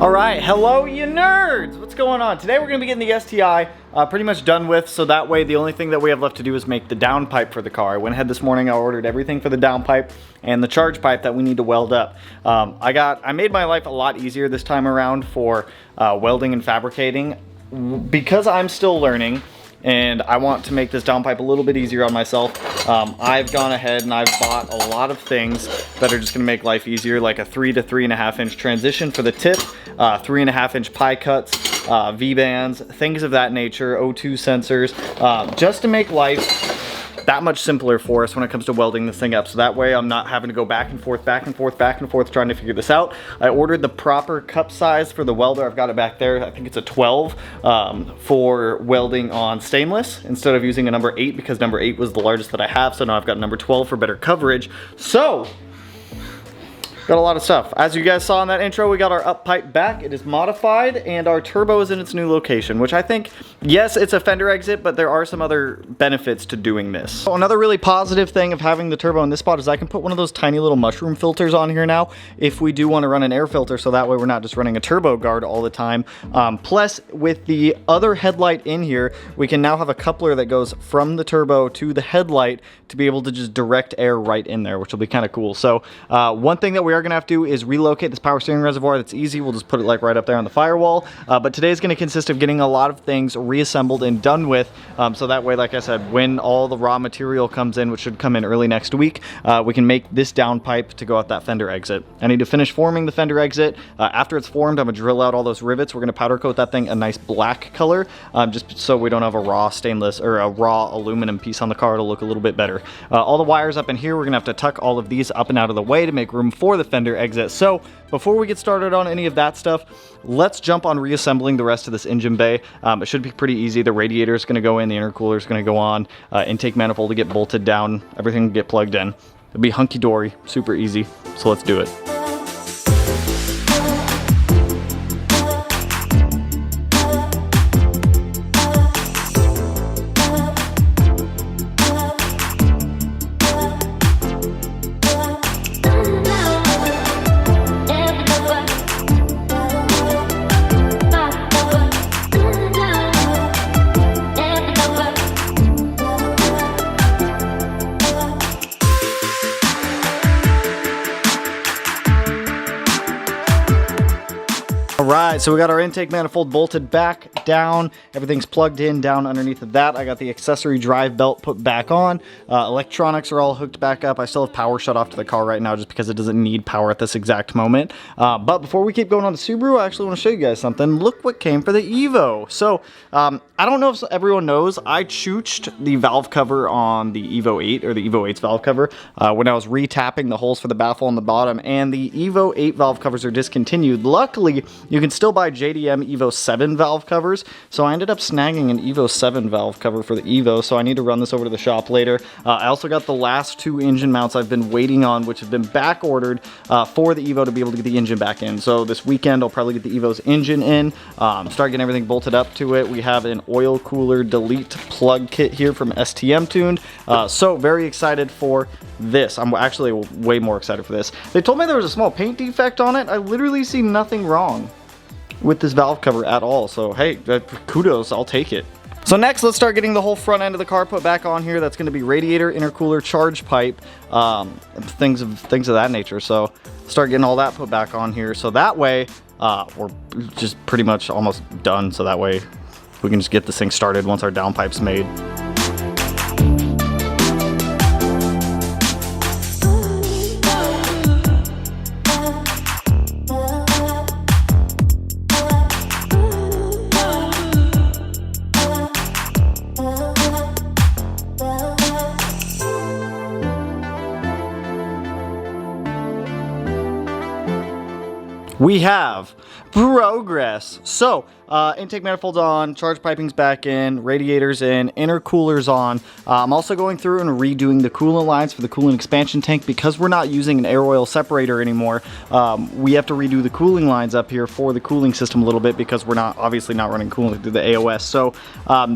Alright, hello you nerds! What's going on? Today we're going to be getting the STI pretty much done with, so that way the only thing that we have left to do is make the downpipe for the car. I went ahead this morning, I ordered everything for the downpipe and the charge pipe that we need to weld up. I made my life a lot easier this time around for welding and fabricating. Because I'm still learning and I want to make this downpipe a little bit easier on myself, I've gone ahead and I've bought a lot of things that are just going to make life easier, like a 3 to 3.5 inch transition for the tip, 3.5 inch pie cuts, V-bands, things of that nature, O2 sensors, just to make life that much simpler for us when it comes to welding this thing up. So that way I'm not having to go back and forth trying to figure this out. I ordered the proper cup size for the welder. I've got it back there. I think it's a 12 for welding on stainless instead of using a number 8 because number 8 was the largest that I have. So now I've got number 12 for better coverage. So got a lot of stuff. As you guys saw in that intro, we got our up pipe back. It is modified and our turbo is in its new location, which I think, yes, it's a fender exit, but there are some other benefits to doing this. So another really positive thing of having the turbo in this spot is I can put one of those tiny little mushroom filters on here now if we do want to run an air filter, so that way we're not just running a turbo guard all the time. Plus, with the other headlight in here, we can now have a coupler that goes from the turbo to the headlight to be able to just direct air right in there, which will be kind of cool. So one thing that we are going to have to do is relocate this power steering reservoir. That's easy. We'll just put it like right up there on the firewall. But today is going to consist of getting a lot of things reassembled and done with. So that way, like I said, when all the raw material comes in, which should come in early next week, we can make this downpipe to go out that fender exit. I need to finish forming the fender exit. After it's formed, I'm going to drill out all those rivets. We're going to powder coat that thing a nice black color, just so we don't have a raw stainless or a raw aluminum piece on the car. It'll look a little bit better. All the wires up in here, we're going to have to tuck all of these up and out of the way to make room for the fender exit. So before we get started on any of that stuff, let's jump on reassembling the rest of this engine bay. It should be pretty easy. The radiator is going to go in, the intercooler is going to go on, intake manifold to get bolted down, everything will get plugged in. It'll be hunky-dory, super easy, so let's do it. Alright, so we got our intake manifold bolted back down, everything's plugged in down underneath of that. I got the accessory drive belt put back on, electronics are all hooked back up. I still have power shut off to the car right now just because it doesn't need power at this exact moment. But before we keep going on the Subaru, I actually want to show you guys something. Look what came for the Evo. So, I don't know if everyone knows, I chooched the valve cover on the Evo 8, or the Evo 8's valve cover, when I was re-tapping the holes for the baffle on the bottom, and the Evo 8 valve covers are discontinued. Luckily, you can still buy JDM Evo 7 valve covers, so I ended up snagging an Evo 7 valve cover for the Evo, so I need to run this over to the shop later. I also got the last 2 engine mounts I've been waiting on, which have been back ordered for the Evo to be able to get the engine back in. So this weekend I'll probably get the Evo's engine in, start getting everything bolted up to it. We have an oil cooler delete plug kit here from STM Tuned, so very excited for this. I'm actually way more excited for this. They told me there was a small paint defect on it. I literally see nothing wrong with this valve cover at all, so hey, kudos, I'll take it. So next, let's start getting the whole front end of the car put back on here. That's going to be radiator, intercooler, charge pipe, things of that nature. So start getting all that put back on here, so that way we're just pretty much almost done, so that way we can just get this thing started once our downpipe's made. We have progress. So intake manifold's on, charge piping's back in, radiator's in, intercooler's on. I'm also going through and redoing the coolant lines for the coolant expansion tank. Because we're not using an air oil separator anymore, we have to redo the cooling lines up here for the cooling system a little bit, because we're obviously not running coolant through the AOS. So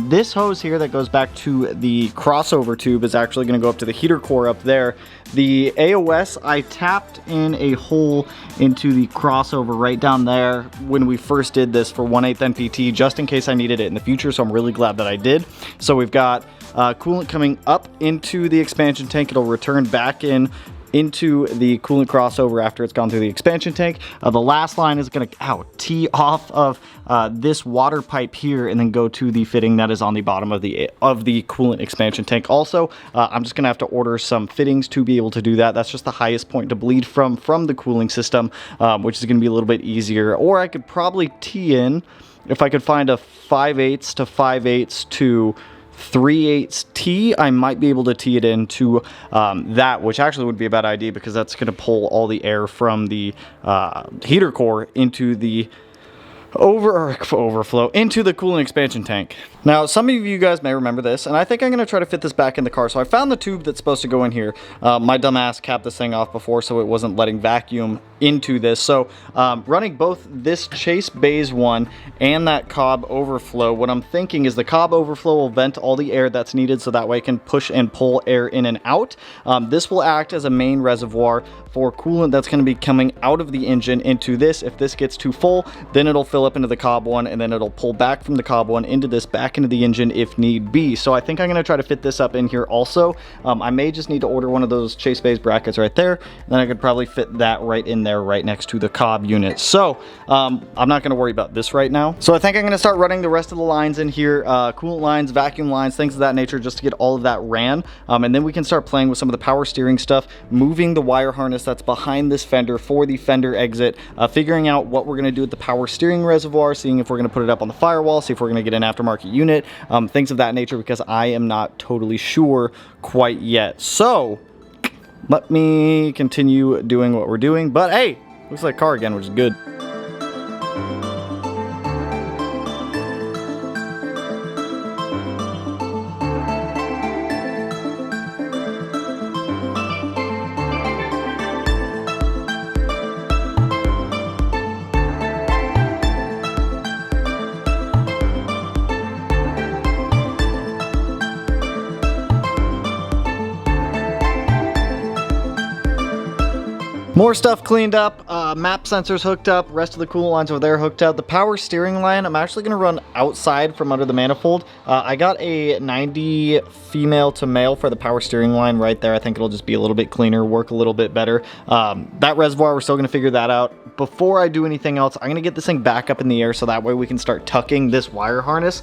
this hose here that goes back to the crossover tube is actually going to go up to the heater core up there. The AOS, I tapped in a hole into the crossover right down there when we first did this for 1/8 NPT, just in case I needed it in the future, so I'm really glad that I did. So we've got coolant coming up into the expansion tank. It'll return back into the coolant crossover after it's gone through the expansion tank. The last line is going to tee off of this water pipe here and then go to the fitting that is on the bottom of the coolant expansion tank. Also, I'm just going to have to order some fittings to be able to do that. That's just the highest point to bleed from the cooling system, which is going to be a little bit easier. Or I could probably tee in, if I could find a 5/8 to 5/8 to 3/8 T, I might be able to tee it into that, which actually would be a bad idea, because that's going to pull all the air from the heater core into the overflow into the coolant expansion tank. Now, some of you guys may remember this, and I think I'm going to try to fit this back in the car. So I found the tube that's supposed to go in here. My dumbass capped this thing off before, so it wasn't letting vacuum into this. So running both this Chase Bays one and that Cobb overflow, what I'm thinking is the Cobb overflow will vent all the air that's needed, so that way I can push and pull air in and out. This will act as a main reservoir for coolant that's going to be coming out of the engine into this. If this gets too full, then it'll fill up into the Cobb one, and then it'll pull back from the Cobb one into this, back into the engine if need be. So I think I'm going to try to fit this up in here also. I may just need to order one of those Chase Bays brackets right there, and then I could probably fit that right in there right next to the Cobb unit. So I'm not going to worry about this right now. So I think I'm going to start running the rest of the lines in here, coolant lines, vacuum lines, things of that nature, just to get all of that ran, and then we can start playing with some of the power steering stuff, moving the wire harness that's behind this fender for the fender exit, figuring out what we're going to do with the power steering reservoir, seeing if we're going to put it up on the firewall, see if we're going to get an aftermarket unit, things of that nature, because I am not totally sure quite yet. So let me continue doing what we're doing. But hey, looks like car again, which is good. More stuff cleaned up, map sensors hooked up, rest of the coolant lines over there hooked up. The power steering line, I'm actually going to run outside from under the manifold. I got a 90 female to male for the power steering line right there. I think it'll just be a little bit cleaner, work a little bit better. That reservoir, we're still going to figure that out. Before I do anything else, I'm going to get this thing back up in the air, so that way we can start tucking this wire harness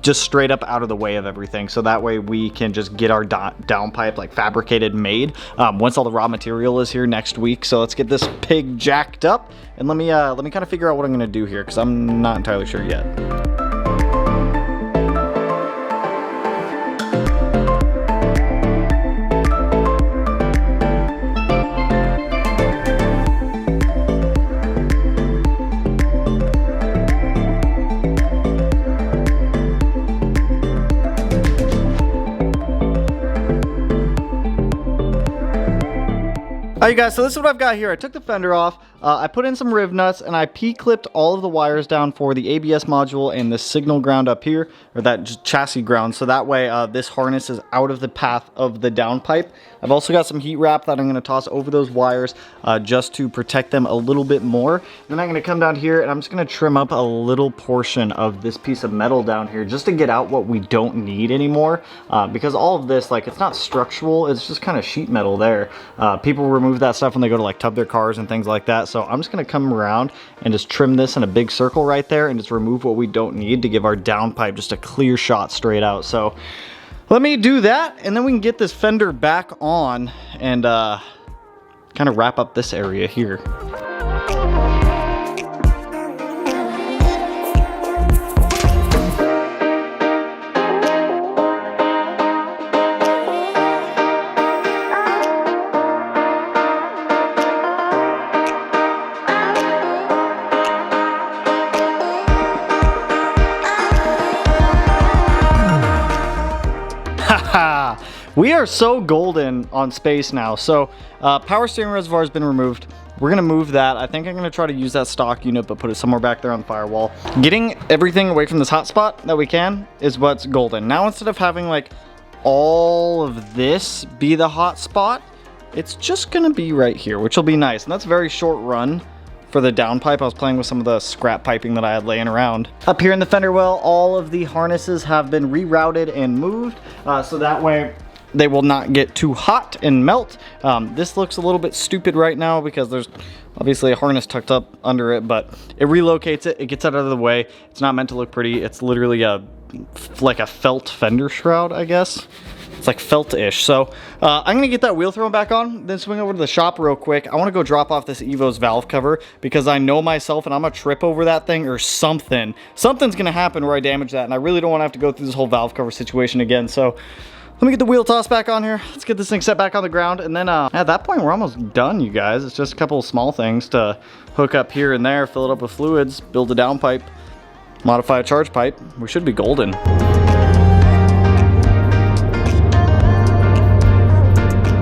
just straight up out of the way of everything. So that way we can just get our downpipe like fabricated, made once all the raw material is here next week. So let's get this pig jacked up, and let me kind of figure out what I'm going to do here, because I'm not entirely sure yet. Alright guys, so this is what I've got here. I took the fender off, I put in some riv nuts, and I P-clipped all of the wires down for the ABS module and the signal ground up here, or that chassis ground, so that way this harness is out of the path of the downpipe. I've also got some heat wrap that I'm going to toss over those wires just to protect them a little bit more. Then I'm going to come down here and I'm just going to trim up a little portion of this piece of metal down here just to get out what we don't need anymore, because all of this, like, it's not structural, it's just kind of sheet metal there. People remove that stuff when they go to like tub their cars and things like that, so I'm just going to come around and just trim this in a big circle right there and just remove what we don't need to give our downpipe just a clear shot straight out. So let me do that, and then we can get this fender back on and kind of wrap up this area here. We are so golden on space now. So power steering reservoir has been removed. We're gonna move that. I think I'm gonna try to use that stock unit, but put it somewhere back there on the firewall. Getting everything away from this hotspot that we can is what's golden. Now instead of having like all of this be the hotspot, it's just gonna be right here, which will be nice. And that's a very short run for the downpipe. I was playing with some of the scrap piping that I had laying around. Up here in the fender well, all of the harnesses have been rerouted and moved, so that way they will not get too hot and melt. This looks a little bit stupid right now because there's obviously a harness tucked up under it, but it relocates it, it gets it out of the way. It's not meant to look pretty. It's literally like a felt fender shroud, I guess. It's like felt-ish. So I'm gonna get that wheel thrown back on, then swing over to the shop real quick. I wanna go drop off this Evo's valve cover because I know myself and I'm gonna trip over that thing or something. Something's gonna happen where I damage that, and I really don't wanna have to go through this whole valve cover situation again. So let me get the wheel toss back on here. Let's get this thing set back on the ground. And then at that point, we're almost done, you guys. It's just a couple of small things to hook up here and there, fill it up with fluids, build a downpipe, modify a charge pipe. We should be golden.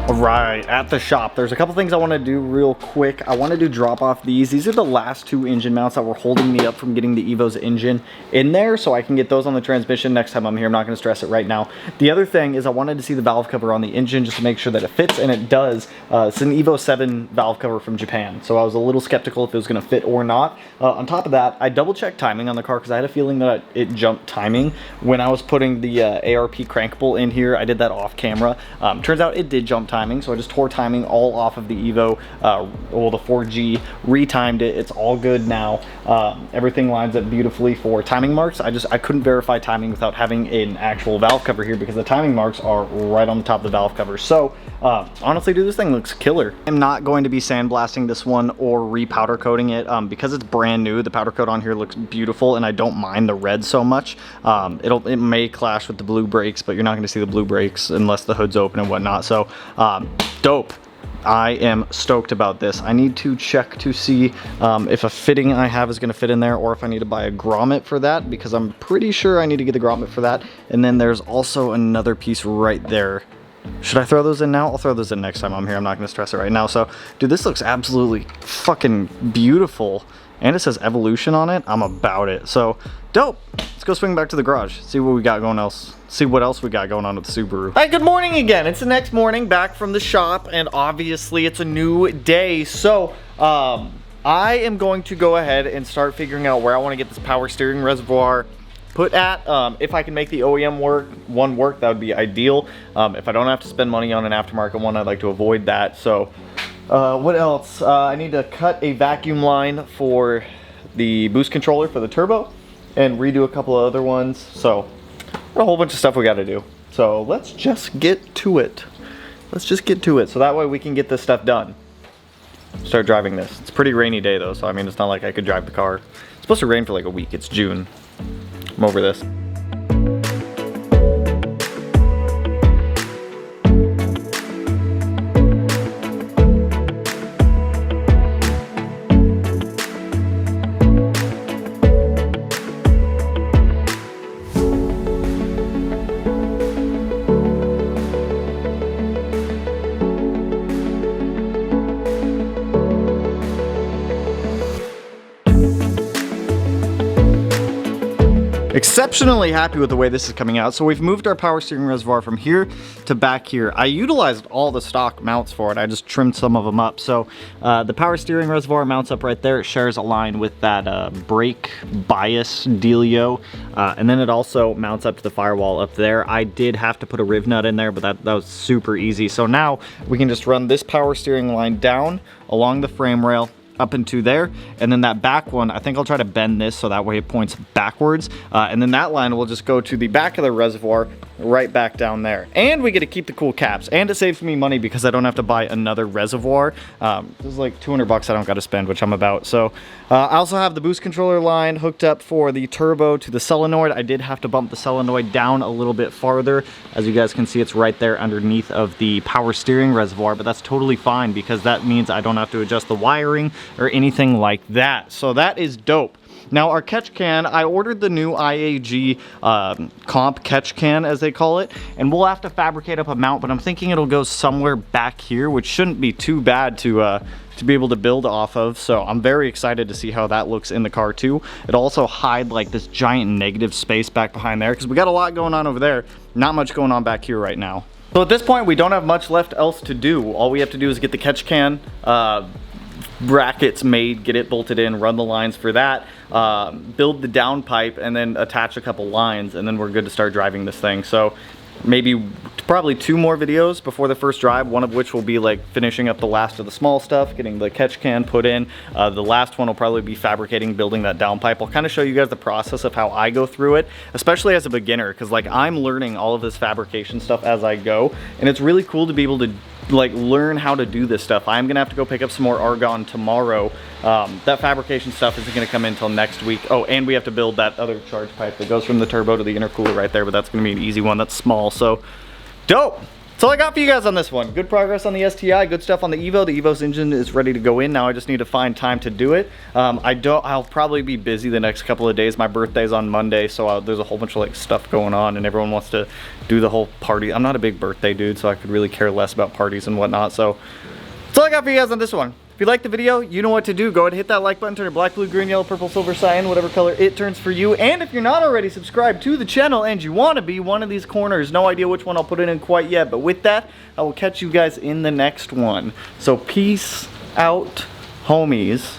Right, at the shop, there's a couple things I want to do real quick. I want to do drop off these. These are the last two engine mounts that were holding me up from getting the Evo's engine in there, so I can get those on the transmission next time I'm here. I'm not going to stress it right now. The other thing is I wanted to see the valve cover on the engine just to make sure that it fits, and it does. It's an Evo 7 valve cover from Japan, so I was a little skeptical if it was going to fit or not. On top of that, I double-checked timing on the car because I had a feeling that it jumped timing when I was putting the ARP crank bolt in here. I did that off camera. Turns out it did jump timing, so I just tore timing all off of the Evo, well, the 4G, retimed it. It's all good now. Everything lines up beautifully for timing marks. I couldn't verify timing without having an actual valve cover here because the timing marks are right on the top of the valve cover. So honestly, dude, this thing looks killer. I'm not going to be sandblasting this one or repowder coating it because it's brand new. The powder coat on here looks beautiful, and I don't mind the red so much. It may clash with the blue brakes, but you're not going to see the blue brakes unless the hood's open and whatnot. So dope. I am stoked about this. I need to check to see if a fitting I have is going to fit in there, or if I need to buy a grommet for that, because I'm pretty sure I need to get the grommet for that. And then there's also another piece right there. Should I throw those in now? I'll throw those in next time I'm here. I'm not going to stress it right now. So, dude, this looks absolutely fucking beautiful. And it says Evolution on it. I'm about it. So, dope. Let's go swing back to the garage. See what we got going else. See what else we got going on with the Subaru. All right, good morning again. It's the next morning back from the shop, and obviously it's a new day. So, I am going to go ahead and start figuring out where I want to get this power steering reservoir put at. If I can make the OEM work, that would be ideal. If I don't have to spend money on an aftermarket one, I'd like to avoid that. So, what else? I need to cut a vacuum line for the boost controller for the turbo and redo a couple of other ones. So, a whole bunch of stuff we got to do. So, let's just get to it. Let's just get to it so that way we can get this stuff done. Start driving this. It's a pretty rainy day though, so I mean, it's not like I could drive the car. It's supposed to rain for like a week. It's June. I'm over this. Exceptionally happy with the way this is coming out. So we've moved our power steering reservoir from here to back here. I utilized all the stock mounts for it. I just trimmed some of them up. So the power steering reservoir mounts up right there. It shares a line with that brake bias dealio. And then it also mounts up to the firewall up there. I did have to put a riv nut in there, but that was super easy. So now we can just run this power steering line down along the frame rail, up into there, and then that back one, I think I'll try to bend this so that way it points backwards, and then that line will just go to the back of the reservoir right back down there. And we get to keep the cool caps, and it saves me money because I don't have to buy another reservoir. This is like 200 bucks I don't got to spend, which I'm about. So I also have the boost controller line hooked up for the turbo to the solenoid. I did have to bump the solenoid down a little bit farther. As you guys can see, it's right there underneath of the power steering reservoir, but that's totally fine because that means I don't have to adjust the wiring or anything like that. So that is dope. Now our catch can, I ordered the new IAG comp catch can as they call it, and we'll have to fabricate up a mount, but I'm thinking it'll go somewhere back here, which shouldn't be too bad to be able to build off of. So I'm very excited to see how that looks in the car too. It'll also hide like this giant negative space back behind there, because we got a lot going on over there, not much going on back here right now. So at this point we don't have much left else to do. All we have to do is get the catch can brackets made, get it bolted in, run the lines for that, build the downpipe, and then attach a couple lines, and then we're good to start driving this thing. So maybe probably 2 more videos before the first drive, one of which will be like finishing up the last of the small stuff, getting the catch can put in. The last one will probably be fabricating, building that downpipe. I'll kind of show you guys the process of how I go through it, especially as a beginner, because like I'm learning all of this fabrication stuff as I go, and it's really cool to be able to like learn how to do this stuff. I'm gonna have to go pick up some more argon tomorrow. That fabrication stuff isn't gonna come in until next week. Oh, and we have to build that other charge pipe that goes from the turbo to the intercooler right there, but that's gonna be an easy one. That's small, so dope. That's all I got for you guys on this one. Good progress on the STI, good stuff on the Evo. The Evo's engine is ready to go in now. I just need to find time to do it. I'll probably be busy the next couple of days. My birthday's on Monday, so there's a whole bunch of like stuff going on, and everyone wants to do the whole party. I'm not a big birthday dude, so I could really care less about parties and whatnot. So that's all I got for you guys on this one. If you liked the video, you know what to do. Go ahead and hit that like button, turn it black, blue, green, yellow, purple, silver, cyan, whatever color it turns for you. And if you're not already subscribed to the channel and you want to be one of these corners, no idea which one I'll put it in quite yet, but with that, I will catch you guys in the next one. So peace out, homies.